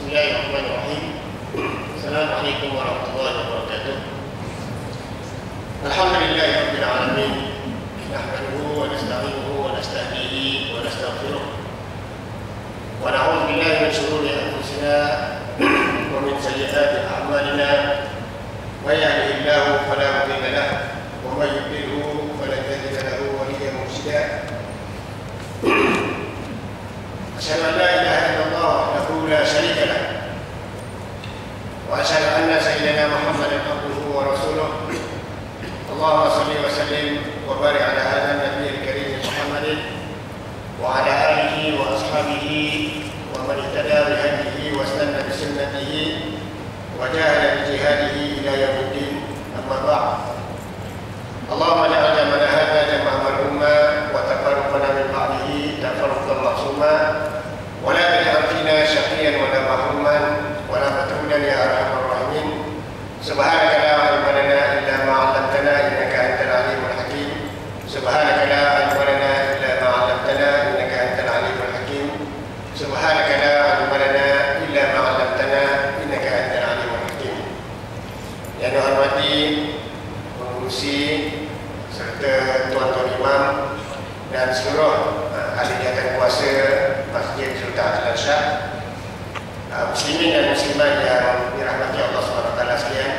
Bismillahirrahmanirrahim. Assalamualaikum warahmatullahi wabarakatuh. Alhamdulillahirabbil alamin. Nahmaduhu wa nasta'inuhu wa nastahdihi wa nastaghfiruh. Wa na'udzu billahi min shururi anfusina wa min sayyiati a'malina. May yahdihillahu fala mudilla lahu wa may yudlilhu falan tajida lahu waliyyan mursyida. أشهد أن لا إله إلا الله وحده لا شريك له وأشهد أن سيدنا محمدا عبده ورسوله اللهم صل وسلم وبارك على هذا النبي الكريم محمد وعلى آله وأصحابه ومن اهتدى بهديه واستنى بسنته وجاهد بجهاده إلى يوم الدين أما بعد اللهم اجعل جمعنا هذا جمع مرحوما وتفرقنا من بعده تفرقا معصوما ولا تجعل فينا شقيا ولا محروما ولا مترودا يا ارحم الراحمين سبحانك لا علم لنا الا ما علمتنا انك انت العليم الحكيم سبحانك لا علم لنا الا ما علمتنا انك انت العليم الحكيم سبحانك لا علم لنا الا ما علمتنا انك انت العليم الحكيم. Yang dihormati pengurusi serta tuan-tuan imam dan seluruh ahli jawatan kuasa Masjid Sultan Abdul Razak, muslimin dan muslimat yang dirahmati Allah SWT sekalian.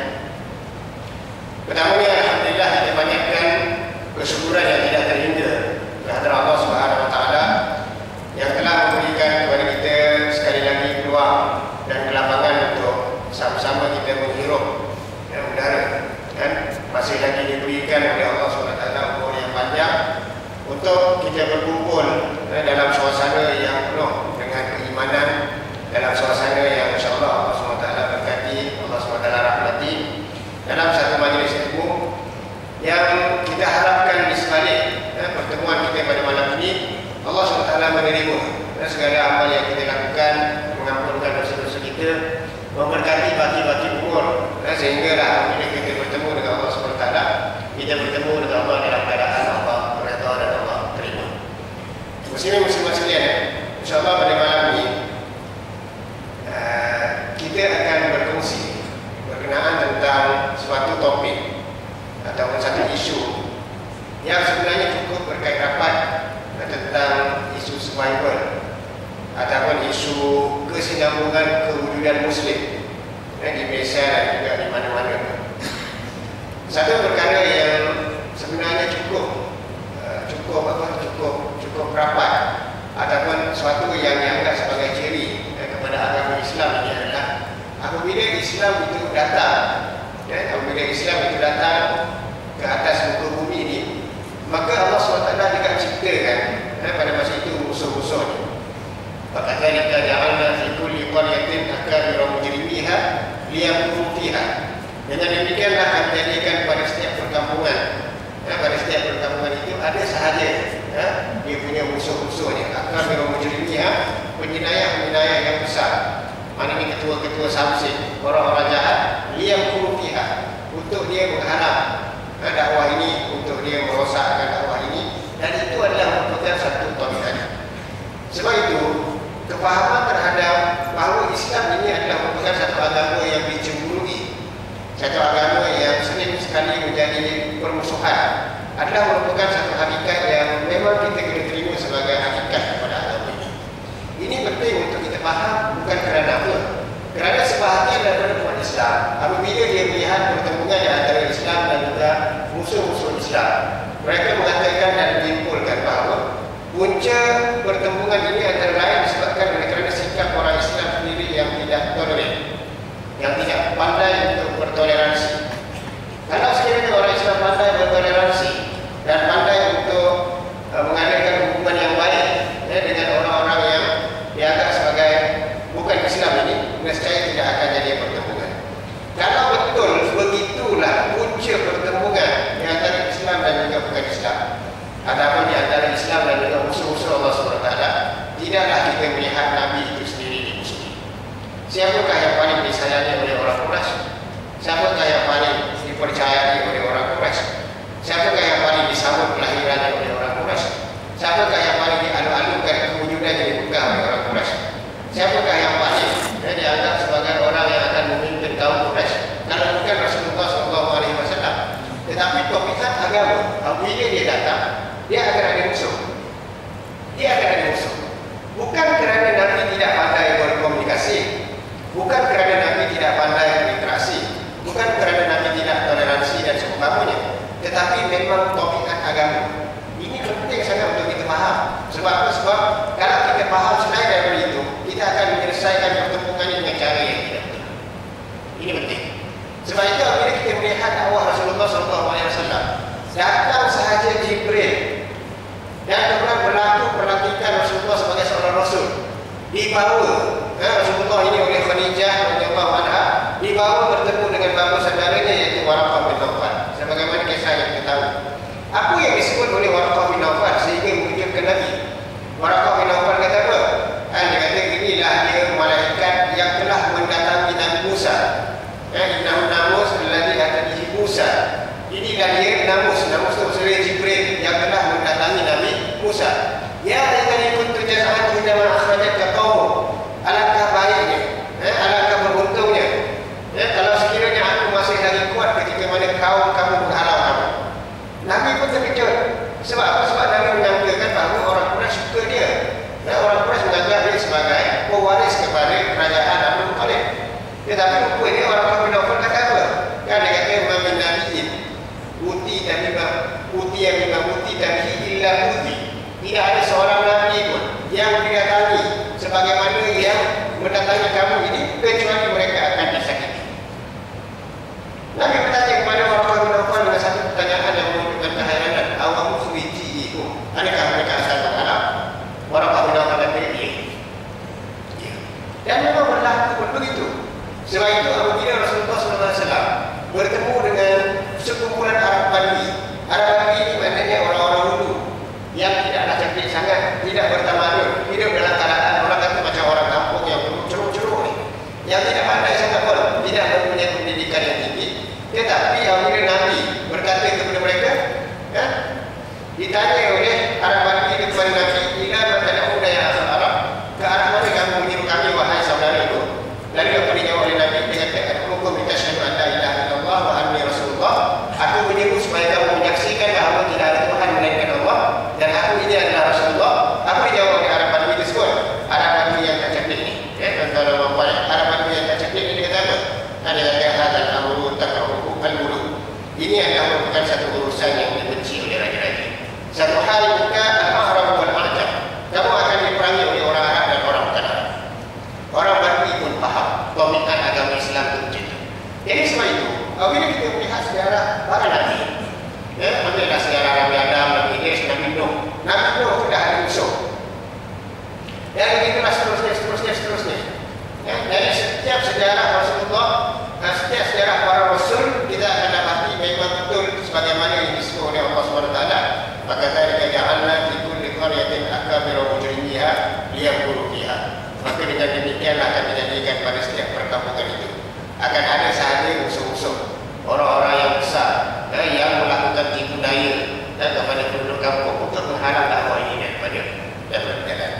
Pertamanya, alhamdulillah, kita banyakkan kesyukuran yang tidak terhingga kehadirat Allah SWT yang telah memberikan kepada kita sekali lagi peluang dan kelapangan untuk sama-sama kita menghirup udara, dan masih lagi diberikan oleh Allah SWT umur yang panjang untuk kita berkumpul dalam suasana yang penuh dengan keimanan, dalam suasana yang insyaAllah Allah SWT berkati, Allah SWT rahmati, dalam satu majlis ilmu yang kita harapkan di sebalik pertemuan kita pada malam ini Allah SWT menerima segala amal yang kita lakukan, mengampunkan dosa-dosa kita, memberkati baki-baki umur, sehinggalah bila kita bertemu dengan Allah SWT, kita bertemu dengan Allah dalam keadaan Allah redha dan Allah terima. Muslimin muslimat sekalian, insyaAllah pada malam ini kita akan berkongsi berkenaan tentang suatu topik ataupun satu isu yang sebenarnya cukup berkait rapat tentang isu survival ataupun isu kesinambungan kewujudan Muslim di Malaysia dan juga di mana-mana. Satu perkara yang sebenarnya cukup rapat ataupun suatu yang dianggap sebagai ciri kepada agama Islam ini adalah apabila Islam itu datang, ke atas muka bumi ini, maka Allah SWT juga ciptakan pada masa itu musuh-musuhnya. Fakadzalika ja'alna fi kulli qaryatin akabira mujrimiha liyamkuru fiha. Dengan demikianlah akan dijadikan pada setiap perkampungan, pada setiap perkampungan itu ada sahaja dia punya musuh-musuhnya. Akabira mujrimiha, penyinayah-penyinayah yang besar, maknanya ketua-ketua samsik, orang-orang jahat, liyamkuru fiha, untuk dia menghalang dakwah ini, untuk dia merosakkan dakwah ini, dan itu adalah merupakan satu tabiat. Sebab itu kefahaman terhadap bahawa Islam ini adalah merupakan satu agama yang dicemburui, satu agama yang sering sekali menjadi permusuhan, adalah merupakan satu hakikat yang memang kita kena terima sebagai hakikat kepada agama ini. Ini penting untuk kita faham, bukan kerana apa? Kerana sebahagian daripada umat Islam, apabila dia melihat pertemuan di antara Islam dan juga musuh-musuh Islam, mereka mengatakan dan menyimpulkan bahawa punca pertembungan ini antara lain disebabkan oleh kerana sikap orang Islam sendiri yang tidak toleran, yang tidak pandai untuk bertoleransi. Kalau sekiranya orang Islam pandai bertoleransi dan pandai untuk mengadakan hubungan yang baik dengan orang-orang yang dianggap sebagai bukan Islam ini, nescaya tidak akan jadi pertembungan. Kalau betul begitulah punca pertembungan di antara Islam dan juga bukan Islam, ataupun di antara Islam dan juga musuh-musuh Allah SWT, tidaklah kita melihat Nabi itu sendiri dimusuhi. Siapakah yang paling disayangi oleh orang Quraisy? Siapakah yang paling dipercayai oleh orang Quraisy? Siapakah yang paling disambut kelahirannya oleh orang Quraisy? Siapakah yang paling dialu-alukan kewujudannya di Mekah oleh orang Quraisy? Siapakah yang paling dianggap dibawa Rasulullah ini oleh Khadijah radhiyallahu anha, dibawa bertemu dengan bapa saudaranya iaitu Waraqah bin Nawfal. Sebagaimana kisah yang kita tahu. Apa yang disebut oleh Waraqah bin Nawfal sehingga mengejutkan Nabi? Waraqah bin Nawfal kata apa? Dia kata inilah dia malaikat yang telah mendatangi Nabi Musa. Innahu namus alladhi atanihi Musa. Inilah dia namus itu maksudnya Jibril yang telah mendatangi Nabi Musa. Ya laitani kuntu jaz'an indama akhrajatka qaum. Alangkah baiknya, alangkah beruntungnya kalau sekiranya aku masih lagi kuat ketika mana kaum kamu menghalau kamu. Nabi pun terkejut. Sebab apa? Sebab Nabi menyangkakan bahawa orang Quraisy suka dia. Orang Quraisy menganggap dia sebagai pewaris kepada kerajaan Abdul Muttalib. Tetapi rupanya orang Quraisy bin kata apa? Dia kata min nabiyyin uti tabihi illa uti. Tidak ada seorang nabi pun yang didatangi sebagaimana yang mendatangi kamu ini kecuali mereka akan disakiti. Nabi bertanya kepada orang Quraisy dengan satu pertanyaan yang menunjukkan keheranan. Awamu suwiji'ihum. Adakah mereka asal Arab? Orang Quraisy kata iya. Dan memang berlaku begitu. Sebab itu apabila Rasulullah SAW bertemu dengan sekumpulan Arab Badui. Arab Badui ini maknanya orang-orang dulu yang tidaklah cantik sangat, tidak bertamadun, hidup dalam keadaan orang kata macam orang kampung yang ceruk-ceruk ni, yang tidak pandai sangat pun, tidak mempunyai pendidikan yang tinggi. Tetapi apabila Nabi berkata kepada mereka, ditanya oleh Arab Badui kepada Nabi, ila matad'una ya asal Arab, ke arah mana kamu menyeru kami wahai saudara itu? Lalu apa dijawab oleh Nabi? Dia kata, "Hukum kita syahadu an la ilaha illallah wa anni rasulullah." Aku menyeru supaya kamu menyaksikan bahawa tidak ada Tuhan melainkan Allah dan aku ini adalah Rasulullah. Apa dijawab oleh Arab Badui tersebut? Arab Badui yang tak cerdik ni, tuan-tuan dan puan-puan, Arab Badui yang tak cerdik ni dia kata apa? Dia kata hadzal amru takrahu al-muluk. Ini adalah merupakan satu urusan yang dibenci oleh raja-raja. Satu hal bukan al-Arab wal Ajam. Kamu akan diperangi oleh orang Arab dan orang bukan Arab. Orang Badui pun faham komitmen agama Islam itu macam itu. Jadi sebab itu, apabila kita melihat sejarah para Nabi, ambillah sejarah Nabi Adam, Nabi Idris, Nabi Nuh. Nabi Nuh sudah ada musuh. Dan begitulah seterusnya. Dari setiap sejarah Rasulullah, setiap sejarah para Rasul, kita akan dapati memang betul sebagaimana yang disebut oleh Allah SWT. Maka tadi ja'alna fi kulli qaryatin akabira mujrimiha liyamkuru fiha. Maka dengan demikianlah akan dijadikan pada setiap perkampungan itu akan ada sahaja musuh-musuh, orang-orang yang besar yang melakukan tipu daya kepada penduduk kampung untuk menghalang dakwah ini daripada berjalan.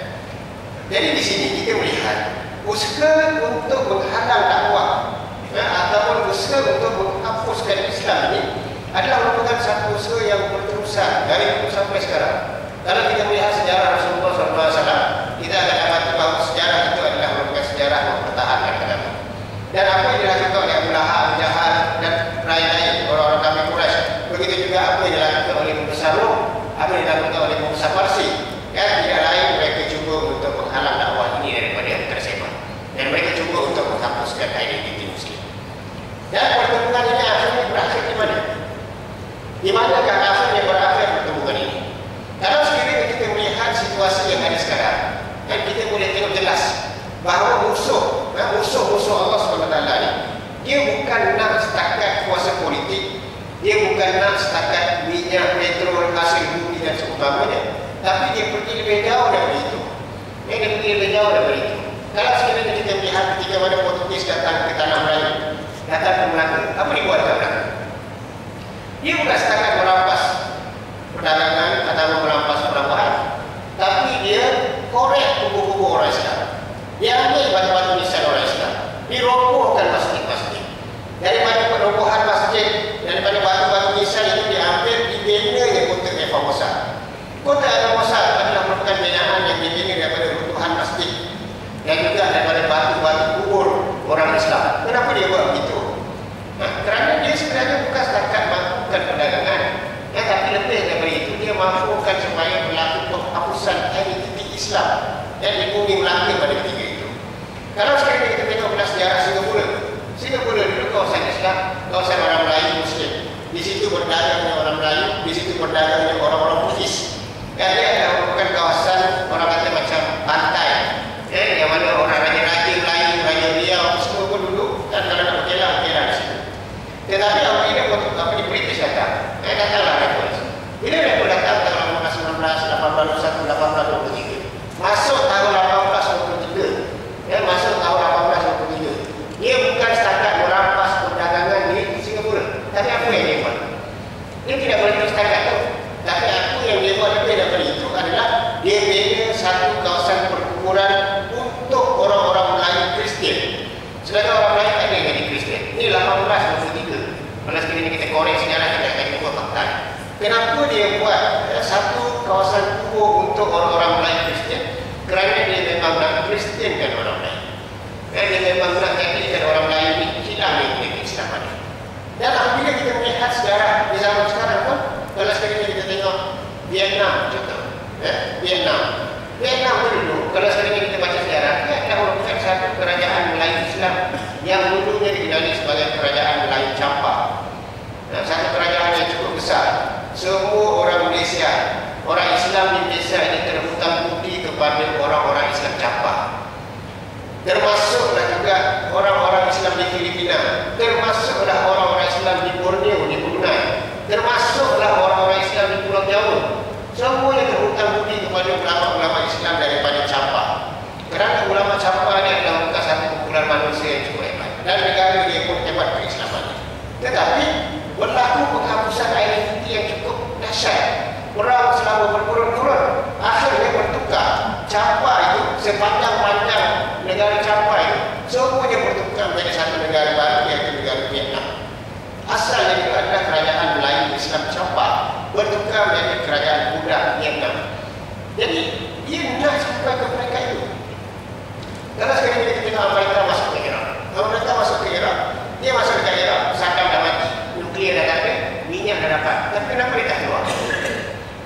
Jadi di sini kita melihat usaha untuk menghalang dakwah ataupun usaha untuk menghapuskan Islam ini adalah merupakan satu usaha yang berterusan dari dulu sampai sekarang. Kalau kita melihat sejarah Rasulullah SAW, kita akan dapat bahawa sejarah itu adalah merupakan sejarah mempertahankan agama. Dan apa yang dilakukan oleh Abu Lahab, Jahal dan lain-lain orang-orang kafir Quraisy, begitu juga apa yang dilakukan oleh Musa Rum, apa yang dilakukan oleh Musa Parsi, tidak lain mereka cuba untuk menghalang dakwah ini daripada tersebar, dan mereka cuba untuk menghapuskan identiti Muslim. Dan pertemuan ini akhirnya berakhir di mana? Di manakah akhirnya berakhir pertemuan ini? Kalau sekiranya kita melihat situasi yang ada sekarang, dan kita boleh tengok jelas bahawa musuh Allah SWT ni, dia bukan nak setakat kuasa politik, dia bukan nak setakat minyak, petrol, hasil bumi dan seumpamanya, tapi dia pergi lebih jauh daripada itu. Kalau sekiranya kita melihat ketika mana Portugis datang ke Tanah Melayu, datang ke Melaka, apa dibuat ke Melaka? Dia bukan setakat merampas perdagangan atau merampas perubahan, tapi dia korek kubu-kubu orang Islam. Dia ambil batu-batu nisan orang Islam, dirobohkan masjid-masjid. Daripada perobohan masjid, daripada batu-batu nisan itu diambil, dibinanya kota Formosa. Kota Formosa adalah merupakan binaan yang dibina daripada runtuhan masjid dan juga daripada batu-batu kubur orang Islam. Kenapa dia buat begitu? Kerana dia sebenarnya bukan setakat mampukan perdagangan, tapi lebih daripada itu dia mampukan supaya berlaku penghapusan identiti Islam dan di bumi Melaka pada ketika itu. Kalau sekarang kita tengok pada sejarah Singapura dulu kawasan Islam, kawasan orang Melayu Muslim. Di situ berdagangnya orang Melayu, di situ berdagangnya orang-orang Bugis. Dan dia adalah merupakan kawasan orang kata macam pantai, yang memang nak jadikan orang lain ini hilang dari keislaman. Dan apabila kita melihat sejarah di zaman sekarang pun, kalau sekali kita tengok Vietnam contoh, Vietnam dulu, kalau sekali kita baca sejarah, dia adalah merupakan satu kerajaan Melayu Islam yang dulunya dikenali sebagai kerajaan Melayu Campak. Satu kerajaan yang cukup besar. Semua orang Malaysia, orang Islam di Malaysia ini terhutang budi kepada orang-orang Islam Campak. Termasuklah juga orang-orang Islam di Filipina, termasuklah orang-orang Islam di Borneo, di Brunei, termasuklah orang-orang Islam di Pulau Jawa. Semuanya terhutang budi kepada ulama-ulama Islam daripada Campak. Kerana ulama Campak ini adalah merupakan satu kumpulan manusia yang cukup hebat, dan negara dia pun hebat keislamannya. Tetapi berlaku penghapusan identiti yang cukup dahsyat. Orang selama berkurun-kurun akhirnya bertukar. Campak itu sepanjang-panjang negara Campak itu semuanya bertukar menjadi satu negara baru, iaitu negara Vietnam. Asalnya itu adalah kerajaan Melayu Islam Campak, bertukar menjadi kerajaan budak Vietnam. Jadi dia nak sampai ke mereka itu. Kalau sekarang kita tengok Amerika masuk ke Iraq, kalau mereka masuk ke Iraq, dia masuk ke Iraq, misalkan dah mati, nuklir dah ada, minyak dah dapat, tapi kenapa dia tak keluar?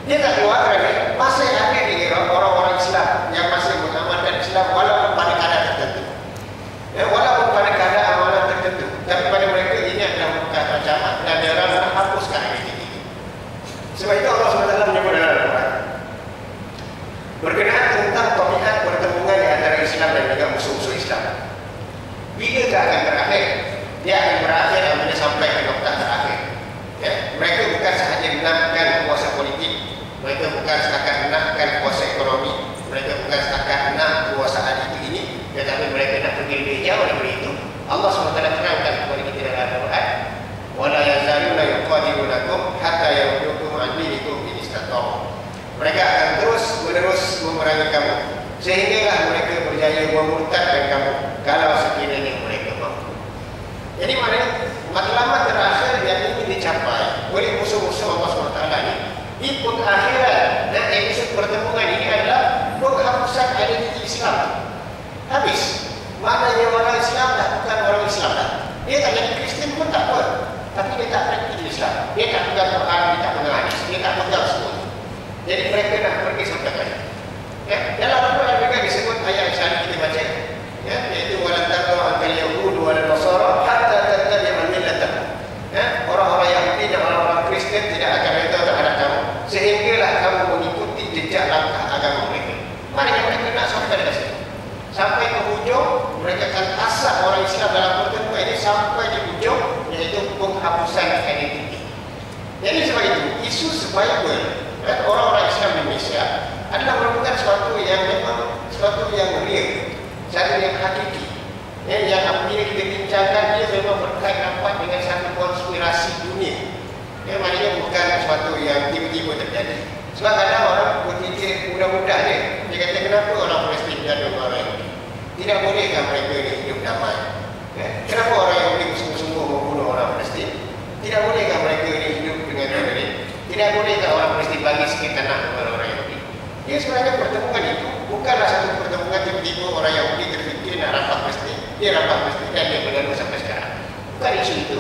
Dia tak keluar kerana masih ada di Iraq orang-orang Islam yang masih mengamalkan Islam walaupun pada kadar tertentu. Walaupun pada kadar amalan tertentu, tapi pada mereka ini adalah merupakan ancaman dan dia orang menghapuskan identiti. Sebab itu Allah SWT menyebut dalam Al-Quran berkenaan tentang tabiat pertemuan di antara Islam dan juga musuh-musuh Islam. Bila dia akan berakhir? Dia akan berakhir apabila sampai ke nokta terakhir. Mereka bukan sahaja menangkan kuasa politik, mereka bukan setakat menangkan kuasa ekonomi, mereka bukan setakat menang kekuasaan itu ini, tetapi mereka nak pergi lebih jauh daripada itu. Allah SWT terangkan kepada kita dalam Al-Quran, wala yazaluna yuqatilunakum hatta yaruddukum an dinikum in istata'u. Mereka akan terus-menerus memerangi kamu sehinggalah mereka berjaya memurtadkan kamu kalau sekiranya mereka mampu. Jadi maknanya matlamat terakhir yang ingin dicapai oleh musuh-musuh Allah SWT ini di pengakhiran dan episode pertemuan ini adalah penghapusan identiti Islam. Habis. Maknanya orang Islam dah bukan orang Islam dah. Dia tak jadi Kristian pun tak apa, tapi dia tak praktik Islam. Dia tak pegang Quran, dia tak pegang hadis, dia tak pegang semua. Jadi mereka nak pergi sampai mana? Dalam Al-Quran juga disebut ayat yang kita baca, iaitu walan tarda ankal yahud wal nasara hatta tattabi'a millatahum. Orang-orang Yahudi dan orang-orang Kristen tidak akan reda terhadap kamu sehinggalah kamu mengikuti jejak langkah agama mereka. Maknanya mereka nak sampai dari situ. Sampai ke hujung, mereka akan asah orang Islam dalam pertemuan ini sampai di hujung, iaitu penghapusan identiti. Jadi sebab itu, isu survival orang-orang Islam di Malaysia adalah merupakan sesuatu yang memang sesuatu yang real, sesuatu yang hakiki. Yang apabila kita bincangkan, dia memang berkait rapat dengan satu konspirasi dunia. Maknanya bukan sesuatu yang tiba-tiba terjadi. Sebab kadang orang berfikir mudah-mudah dia kata kenapa orang Palestin dan orang Yahudi? Tidak bolehkah mereka ini hidup damai? Kenapa orang Yahudi bersungguh-sungguh membunuh orang Palestin? Tidak bolehkah mereka ini hidup dengan damai? Tidak bolehkah orang Palestin bagi sikit tanah kepada orang Yahudi? Ya sebenarnya pertemuan itu bukanlah satu pertemuan tiba-tiba orang Yahudi terfikir nak rampas Palestin. Dia rampas Palestin dan dia berlalu sampai sekarang. Bukan isu itu.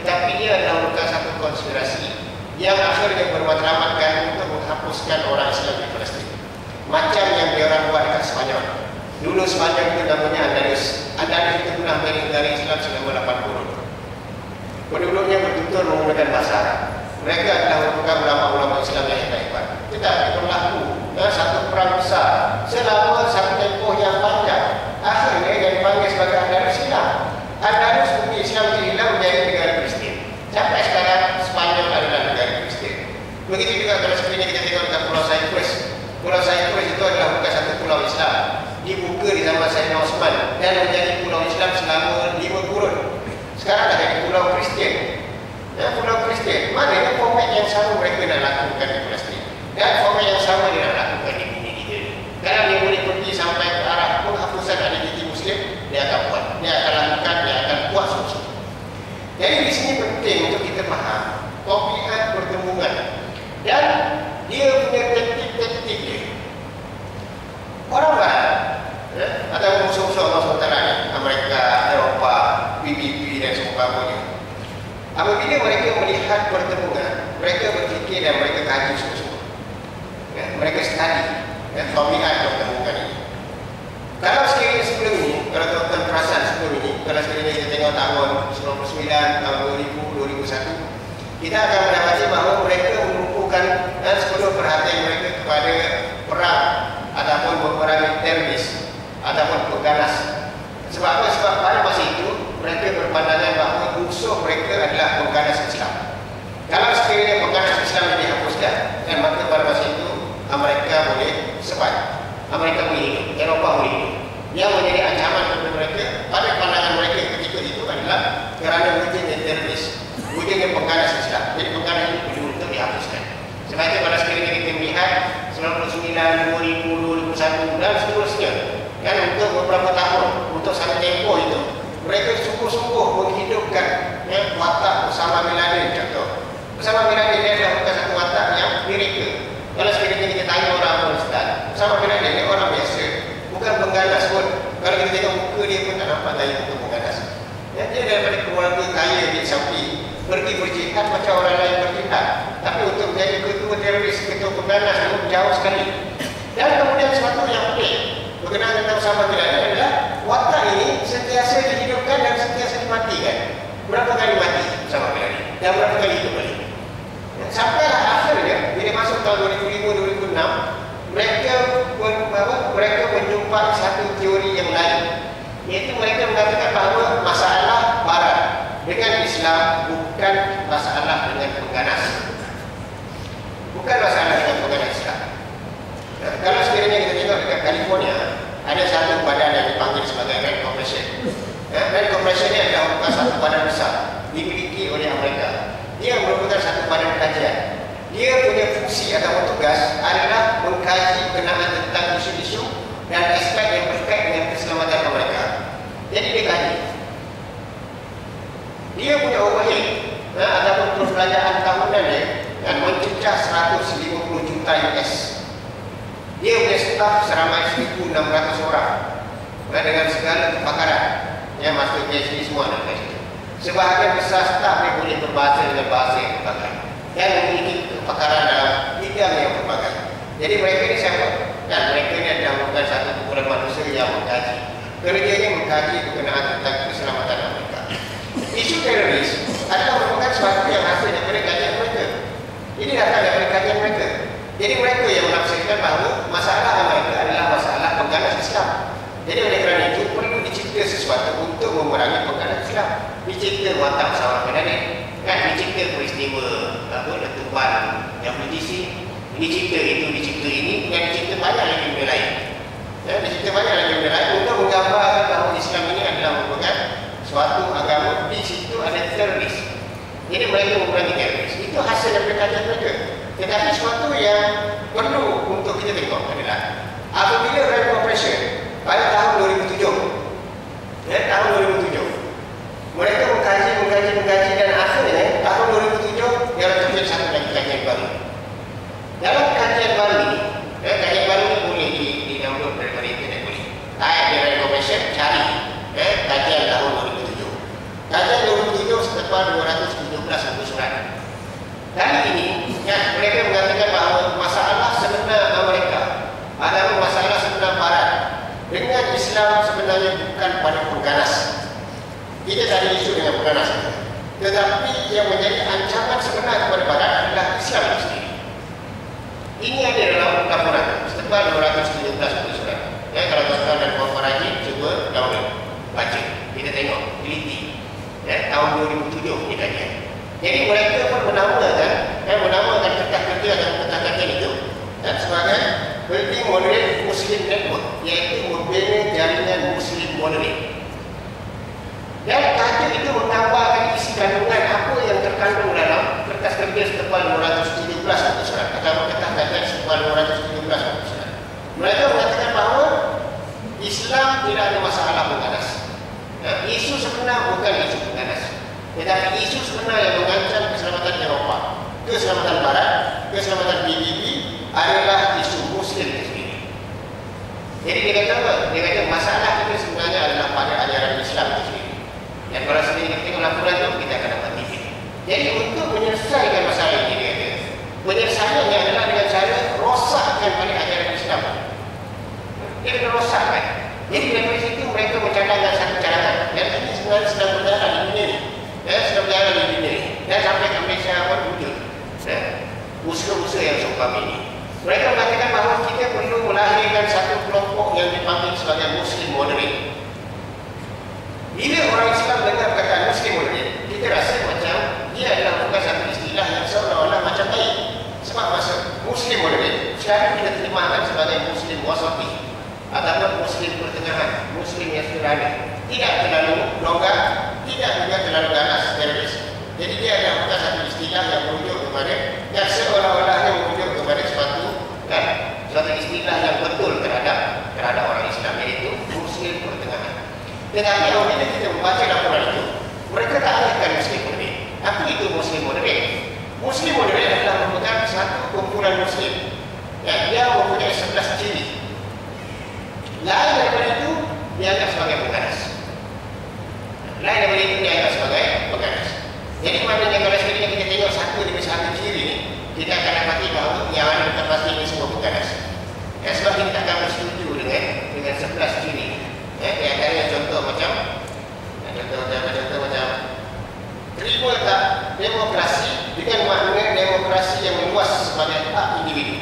Tetapi dia adalah merupakan satu konspirasi yang akhirnya bermatlamatkan untuk menghapuskan orang Islam di Palestin. Macam yang dia orang buat dekat Spanyol. Dulu Spanyol itu namanya Andalus. Andalus itu pernah menjadi negara Islam selama 80. Penduduknya bertutur menggunakan bahasa Arab. Mereka adalah merupakan ulama-ulama Islam yang hebat. Tetapi berlaku satu perang besar selama satu tempoh yang panjang. Akhirnya yang dipanggil sebagai Andalus Islam. Andalus bumi Islam hilang menjadi negara Kristen. Sampai sekarang Spanyol adalah negara Kristen. Begitu juga kalau sebenarnya kita tengok dekat Pulau Cyprus. Pulau Cyprus itu adalah bukan satu pulau Islam. Dibuka di zaman Sayyidina Osman dan menjadi pulau Islam selama 5 kurun. Sekarang dah jadi pulau Kristen. Pulau Kristen. Maknanya format yang sama mereka nak lakukan di Palestin. Dan format yang sama dia nak lakukan di bumi kita. Kalau dia boleh pergi sampai ke arah penghapusan identiti Muslim, dia akan buat. Dia akan lakukan, dia akan buat solusi. Jadi di sini penting untuk kita faham tabiat pertemuan dan dia punya taktik-taktik dia. Orang Barat atau musuh-musuh Allah SWT ni, Amerika, apabila mereka melihat pertemuan, mereka berfikir dan mereka kaji semua. Ya, mereka study tabiat pertemuan ini. Kalau sekiranya sebelum ini, kalau tuan-tuan perasan sebelum ini, kalau sekiranya kita tengok tahun 99, tahun 2000, 2001, kita akan mendapati bahawa mereka menumpukan sepenuh perhatian mereka kepada perang ataupun memerangi teroris ataupun pengganas. Sebab apa? Sebab pada masa itu mereka berpandangan bahawa musuh mereka adalah pengganas Islam. Kalau sekiranya pengganas Islam ini dihapuskan, dan maka pada masa itu Amerika boleh survive, Amerika boleh hidup, Eropah boleh hidup. Yang menjadi ancaman kepada mereka pada pandangan mereka ketika itu adalah kerana wujudnya teroris, wujudnya pengganas Islam. Jadi pengganas ini perlu untuk dihapuskan. Sebab itu pada sekiranya kita melihat 99, 2000, 2001 dan seterusnya, kan, untuk beberapa tahun, untuk satu tempoh itu, mereka sungguh-sungguh menghidupkan watak Osama bin Laden contoh. Osama bin Laden ini adalah bukan satu watak yang mereka. Kalau sekiranya kita tanya orang Afghanistan, Osama bin Laden ini orang biasa, bukan pengganas pun. Kalau kita tengok muka dia pun tak nampak gaya muka pengganas. Ya, dia daripada keluarga kaya di Saudi, pergi berjihad macam orang lain berjihad. Tapi untuk menjadi ketua teroris, ketua pengganas itu jauh sekali. Dan kemudian sesuatu yang pelik berkenaan tentang Osama bin Laden adalah watak ini sentiasa dihidupkan dan sentiasa dimatikan. Berapa kali mati Osama bin Laden dan berapa kali hidup balik. Sampailah akhirnya bila masuk tahun 2005-2006, mereka menjumpai satu teori yang lain, iaitu mereka mengatakan bahawa masalah Barat dengan Islam bukan masalah dengan pengganas, bukan masalah dengan pengganas Islam. Kalau sekiranya kita tengok dekat California, ada satu badan yang dipanggil sebagai Red Corporation. Red Corporation ini adalah merupakan satu badan besar dimiliki oleh Amerika. Dia merupakan satu badan kajian. Dia punya fungsi atau tugas adalah mengkaji berkenaan tentang isu-isu dan aspek yang berkait dengan keselamatan mereka. Jadi dia kaji. Dia punya overhead ataupun perbelanjaan tahunan dia dan mencecah 150 juta US. Dia punya staf seramai 1,600 orang dengan segala kepakaran yang masuk PhD semua dan PhD. Sebahagian besar staf dia boleh berbahasa dengan bahasa yang berbagai dan memiliki kepakaran dalam bidang yang berbagai. Jadi mereka ini siapa? Dan mereka ini adalah bukan satu kumpulan manusia yang mengkaji. Kerjanya mengkaji berkenaan tentang keselamatan mereka. Isu teroris adalah merupakan sesuatu yang hasil daripada kajian mereka. Ini datang daripada kajian mereka. Jadi mereka yang menafsirkan bahawa masalah mereka adalah masalah pengganas Islam. Jadi oleh kerana itu perlu dicipta sesuatu untuk memerangi pengganas Islam. Dicipta watak Osama bin Laden, kan, dicipta peristiwa letupan yang berdisi, dicipta itu, dicipta ini, dan dicipta banyak lagi benda lain. Dicipta banyak lagi benda lain untuk menggambarkan bahawa Islam ini adalah merupakan suatu agama di situ ada teroris. Jadi mereka memerangi teroris. Itu hasil daripada kajian mereka. Tetapi sesuatu yang perlu untuk kita tengok adalah apabila Red Corporation pada tahun 2007, tahun 2007, mereka mengkaji dan akhirnya tahun 2007 dia terjadi satu lagi kajian baru. Dalam kajian baru ini, kajian baru ini boleh di-download daripada internet boleh. Type di Red Corporation, cari kajian tahun 2007. Kajian 2007 setelah 217 buku surat. Kali ini, mereka mengatakan bahawa masalah sebenar mereka adalah masalah sebenar Barat dengan Islam sebenarnya bukan pada pengganas. Kita tak ada isu dengan pengganas, tetapi yang menjadi ancaman sebenar kepada Barat adalah Islam itu sendiri. Ini ada dalam laporan setelah 217 buku surat. Kalau tuan-tuan dan puan-puan rajin, cuba download, baca, kita tengok, teliti. Tahun 2007 punya kajian. Jadi mereka pun menamakan kertas-kerja dan kertas-kerja itu sebagai Building Moderate Muslim Network, iaitu membina jaringan Muslim moderate. Dan kajian itu menggambarkan isi kandungan apa yang terkandung dalam kertas kerja setebal 217 buku surat atau kertas kajian setebal 217 buku surat. Mereka mengatakan bahawa Islam tidak ada masalah pengganas. Isu sebenar bukan isu pengganas, tetapi isu sebenar yang mengancam keselamatan Eropah, keselamatan Barat, keselamatan PBB adalah isu Muslim itu sendiri. Jadi dia kata masalah kita sebenarnya adalah pada ajaran Islam itu sendiri. Dan kalau sendiri kita tengok laporan itu, kita akan dapat titik. Jadi untuk menyelesaikan masalah ini, dia kata, penyelesaiannya adalah dengan cara rosakkan balik ajaran Islam. Dia kena rosakkan. Jadi dari situ mereka mencadangkan satu cadangan. Dan ini sebenarnya sedang berjalan di dunia ni. Sedang berjalan di dunia ni. Dan sampai ke Malaysia pun wujud. Usaha-usaha yang seumpama ini. Mereka mengatakan bahawa kita perlu melahirkan satu kelompok yang dipanggil sebagai Muslim moderate. Bila orang Islam dengar perkataan Muslim moderate, kita rasa macam dia adalah bukan satu istilah yang seolah-olah macam baik. Sebab masa Muslim moderate sekarang kita terjemahkan sebagai Muslim wasati ataupun Muslim pertengahan, Muslim yang sederhana, tidak terlalu longgar, tidak juga terlalu ganas teroris. Jadi dia adalah bukan satu istilah yang merujuk kepada yang seolah-olahnya merujuk kepada suatu istilah yang betul terhadap orang Islam, iaitu Muslim pertengahan. Tetapi apabila kita membaca laporan itu, mereka tak alihkan Muslim moderate. Apa itu Muslim moderate? Muslim moderate adalah merupakan satu kumpulan Muslim yang dia mempunyai 11 ciri. Lain daripada itu, dianggap sebagai pengganas. Lain daripada itu, dianggap sebagai pengganas. Jadi maknanya kalau sekiranya kita tengok satu demi satu ciri ni, kita akan dapati bahawa yang ada dekat pasti ini semua pengganas. Sebab kita akan bersetuju dengan 11 ciri. Di antaranya contoh macam terima tak demokrasi dengan makna demokrasi yang meluas sebagai hak individu.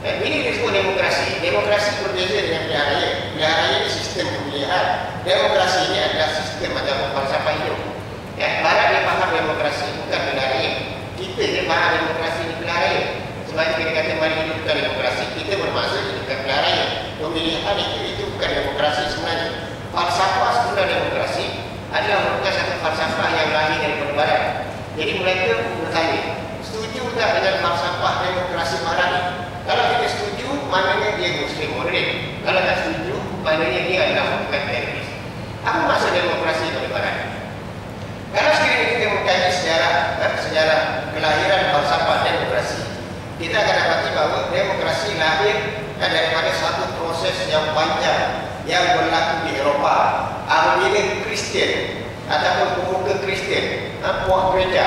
Ini disebut demokrasi. Demokrasi berbeza dengan pilihan raya. Pilihan raya ini sistem pemilihan. Demokrasi ini adalah sistem atau falsafah hidup. Barat dia faham demokrasi bukan pilihan raya. Kita dia faham demokrasi ini pilihan raya. Sebab kita kata mari hidupkan demokrasi, kita bermaksud hidupkan pilihan raya. Pemilihan itu bukan demokrasi sebenarnya. Falsafah sebenar demokrasi adalah merupakan satu falsafah yang lahir daripada barat. Jadi mereka bertanya, setuju tak dengan falsafah demokrasi barat ini? Kalau kita setuju, maknanya dia Muslim moderate. Kalau tak setuju, maknanya dia adalah bukan teroris. Apa maksud demokrasi pada barat? Kalau sekiranya kita mengkaji sejarah kelahiran falsafah demokrasi, kita akan dapati bahawa demokrasi lahir daripada satu proses yang panjang yang berlaku di Eropah apabila Kristian ataupun pemuka Kristian, puak gereja,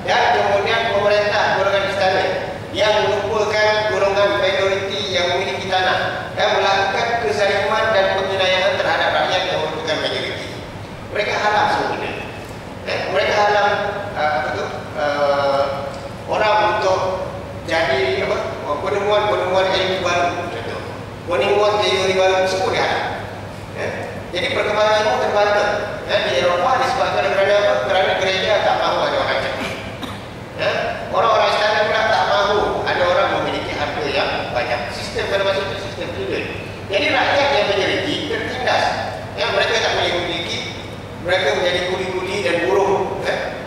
dan kemudian pemerintah golongan istana yang merupakan golongan minoriti yang memiliki tanah dan melakukan kezaliman dan penganiayaan terhadap rakyat yang merupakan majoriti. Mereka halang semua benda. Mereka halang orang untuk jadi penemuan ilmu baru, contoh penemuan teori baru, semua dihalang. Jadi perkembangan ilmu terbantu di Eropah disebabkan kerana apa? Kerana gereja tak mahu ada orang cerdik. Orang-orang istana pula tak mahu ada orang memiliki harta yang banyak. Sistem pada masa itu sistem feudal. Jadi rakyat yang majoriti tertindas. Mereka tak boleh memiliki, mereka menjadi kuli-kuli dan buruh.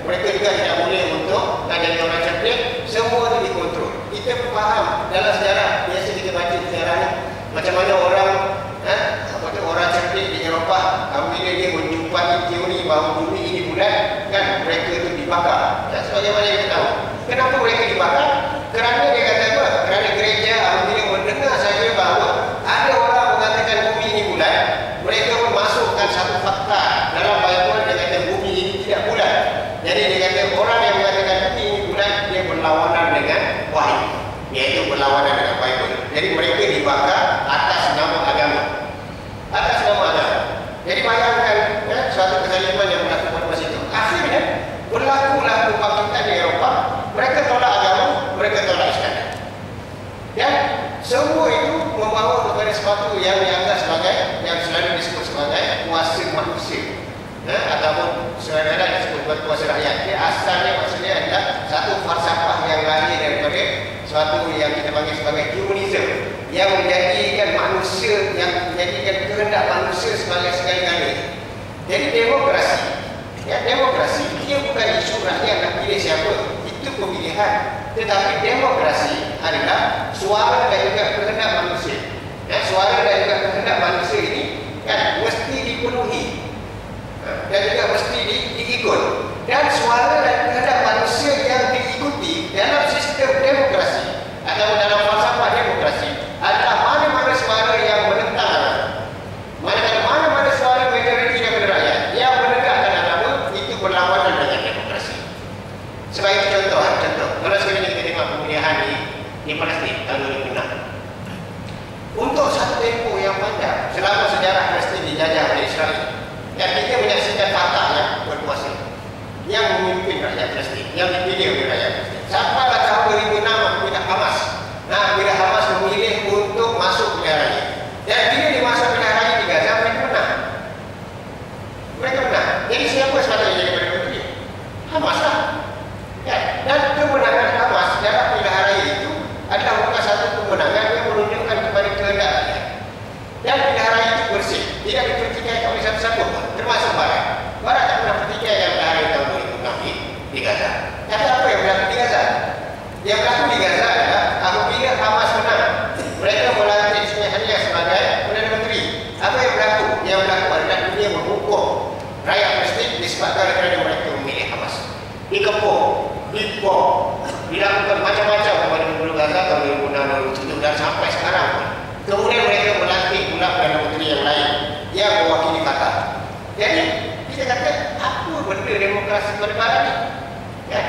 Mereka juga tidak boleh untuk jadi orang cerdik. Semua itu dikontrol. Kita faham dalam sejarah, biasa kita baca sejarah ni, macam mana orang orang cerdik di Eropah apabila dia menjumpai teori bahawa bumi ini bulat, kan mereka itu dibakar. Sebagaimana kita tahu, kenapa mereka dibakar? Kerana dia kata apa? Kerana gereja apabila mendengar saja bahawa ada orang mengatakan bumi ini bulat, mereka memasukkan satu fakta dalam Bible. Dia kata bumi ini tidak bulat. Jadi dia kata orang yang mengatakan bumi ini bulat, dia berlawanan dengan wahyu, iaitu berlawanan dengan Bible. Jadi mereka dibakar atas nama agama. Atas nama agama. Jadi bayangkan suatu kezaliman yang berlaku pada masa itu. Akhirnya berlakulah kebangkitan di Eropah. Mereka tolak agama, mereka tolak Islam. Dan semua itu membawa kepada sesuatu yang dianggap sebagai, yang selalu disebut sebagai kuasa manusia, ataupun sederhana disebut kuasa rakyat. Dia asalnya maksudnya adalah satu falsafah yang lahir daripada suatu yang kita panggil sebagai humanism, yang menjadikan manusia, yang menjadikan kehendak manusia sebagai segala-galanya. Jadi demokrasi dia bukan isu rakyat nak pilih siapa, itu pemilihan. Tetapi demokrasi adalah suara dan juga kehendak manusia. Suara dan juga kehendak manusia ini kan mesti dipenuhi dan juga mesti diikut. Dan suara dan kehendak manusia yang diikuti dalam sistem demokrasi atau dalam falsafah demokrasi adalah mana-mana suara yang menentang, mana-mana suara majoriti daripada rakyat yang menegakkan agama, itu berlawanan dengan demokrasi. yang berlaku adalah dunia menghukum rakyat Palestin disebabkan kerana mereka memilih Hamas. Dikepung, dibom, dilakukan macam-macam kepada penduduk Gaza tahun 2006-2007 dan sampai sekarang. Kemudian mereka melantik pula Perdana Menteri yang lain yang mewakili Qatar. Jadi kita kata apa benda demokrasi pada barat ni? Ya.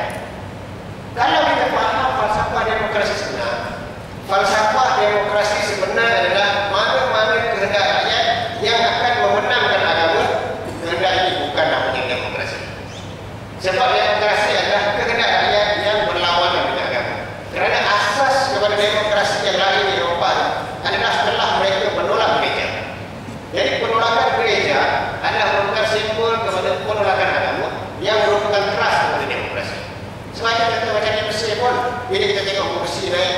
Kalau kita faham falsafah demokrasi sebenar, falsafah demokrasi sebenar adalah mana-mana kehendak rakyat yang akan memenangkan agama, kehendak ini bukan namanya demokrasi. Sebab demokrasi adalah kehendak rakyat yang berlawanan dengan agama. Kerana asas kepada demokrasi yang lain di Eropah adalah setelah mereka menolak gereja. Jadi penolakan gereja adalah merupakan simbol kepada penolakan agama yang merupakan keras kepada demokrasi. Semacam kata macam di Mesir pun, bila kita tengok kursi naik,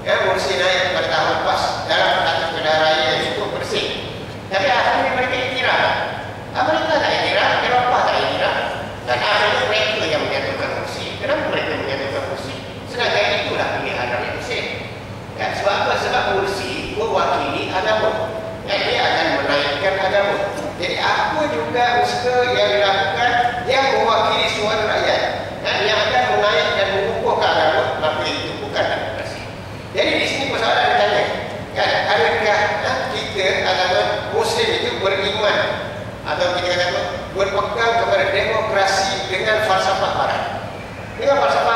kursi naik pada tahun lepas dalam pilihan raya itu bersih. Tapi akhirnya mereka iktiraf. Amerika tak iktiraf, Eropah tak iktiraf, dan akhirnya mereka yang menyatukan kursi. Kenapa mereka menyatukan kursi? Sedangkan itulah pilihan rakyat Mesir. Sebab apa? Sebab kursi mewakili agama. Dia akan menaikkan agama. Jadi apa juga usaha yang dilakukan yang mewakili suara rakyat, yang akan menaik dan mengukuhkan agama, maka itu bukan demokrasi. Jadi di sini persoalan ditanya, adakah kita agama Muslim itu beriman atau kita kata berpegang kepada demokrasi dengan falsafah barat? Dengan falsafah